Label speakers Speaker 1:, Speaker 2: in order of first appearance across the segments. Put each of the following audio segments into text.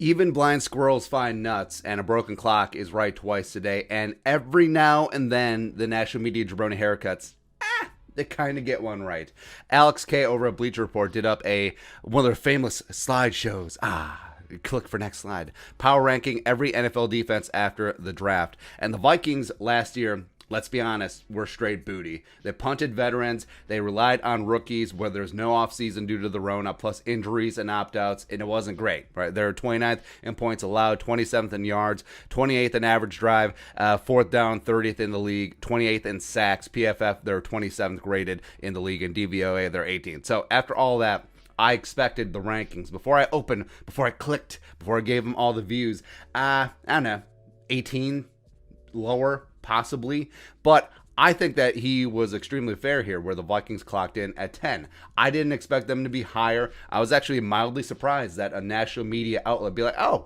Speaker 1: Even blind squirrels find nuts, and a broken clock is right twice today. And every now and then, the national media jabroni haircuts, they kind of get one right. Alex K over at Bleacher Report did up one of their famous slideshows. Click for next slide. Power ranking every NFL defense after the draft. And the Vikings last year, let's be honest, were straight booty. They punted veterans. They relied on rookies where there's no offseason due to the Rona, plus injuries and opt-outs, and it wasn't great. Right? They're 29th in points allowed, 27th in yards, 28th in average drive, 4th down, 30th in the league, 28th in sacks. PFF, they're 27th graded in the league, and DVOA, they're 18th. So after all that, I expected the rankings. Before I clicked, before I gave them all the views, I don't know, 18, lower, possibly. But I think that he was extremely fair here, where the Vikings clocked in at 10. I didn't expect them to be higher. I was actually mildly surprised that a national media outlet would be like,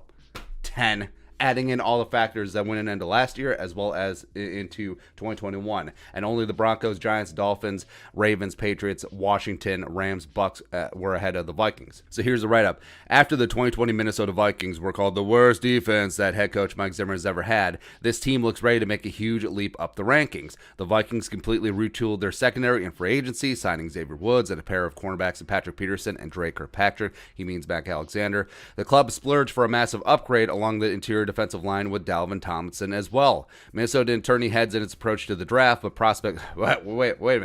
Speaker 1: 10. Adding in all the factors that went into last year as well as into 2021. And only the Broncos, Giants, Dolphins, Ravens, Patriots, Washington, Rams, Bucks were ahead of the Vikings. So here's the write-up. After the 2020 Minnesota Vikings were called the worst defense that head coach Mike Zimmer has ever had, this team looks ready to make a huge leap up the rankings. The Vikings completely retooled their secondary in free agency, signing Xavier Woods and a pair of cornerbacks in Patrick Peterson and Drake Kirkpatrick. He means back Alexander. The club splurged for a massive upgrade along the interior defensive line with Dalvin Tomlinson as well. Minnesota didn't turn any heads in its approach to the draft, but prospect... Wait a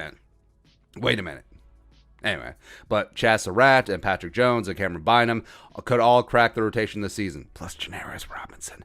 Speaker 1: minute. Anyway, but Chaz Surratt and Patrick Jones and Cameron Bynum could all crack the rotation this season, plus Janarius Robinson.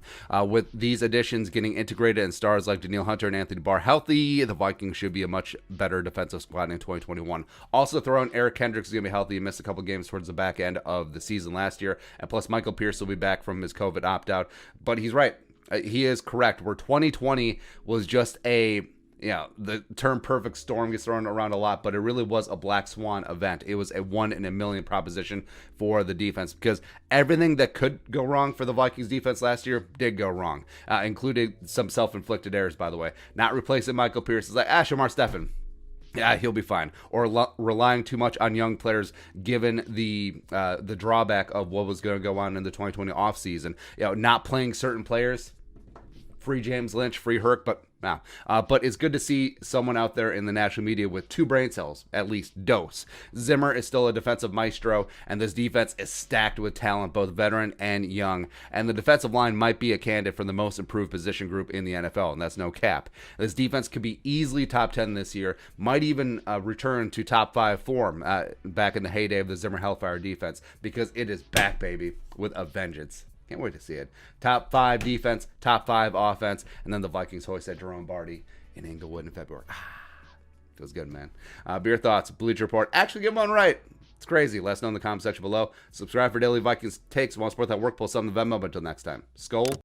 Speaker 1: With these additions getting integrated and stars like Danielle Hunter and Anthony Barr healthy, the Vikings should be a much better defensive squad in 2021. Also throw in Eric Kendricks is going to be healthy. He missed a couple games towards the back end of the season last year, and plus Michael Pierce will be back from his COVID opt-out. But he's right. He is correct. Where 2020 was just the term perfect storm gets thrown around a lot, but it really was a black swan event. It was a 1 in a million proposition for the defense, because everything that could go wrong for the Vikings defense last year did go wrong, including some self-inflicted errors, by the way. Not replacing Michael Pierce is like, Shamar Stephen. Yeah, he'll be fine. Or relying too much on young players, given the drawback of what was going to go on in the 2020 offseason. Not playing certain players. Free James Lynch, free Herc, but it's good to see someone out there in the national media with 2 brain cells, at least dose. Zimmer is still a defensive maestro, and this defense is stacked with talent, both veteran and young. And the defensive line might be a candidate for the most improved position group in the NFL, and that's no cap. This defense could be easily top 10 this year, might even return to top 5 form back in the heyday of the Zimmer Hellfire defense, because it is back, baby, with a vengeance. Can't wait to see it. Top 5 defense, top 5 offense, and then the Vikings hoist at Jerome Barty in Inglewood in February. Feels good, man. But your thoughts, Bleacher Report. Actually, get one right. It's crazy. Let us know in the comment section below. Subscribe for daily Vikings takes. Want to support that work? Pull some of the Venmo. But until next time, Skull.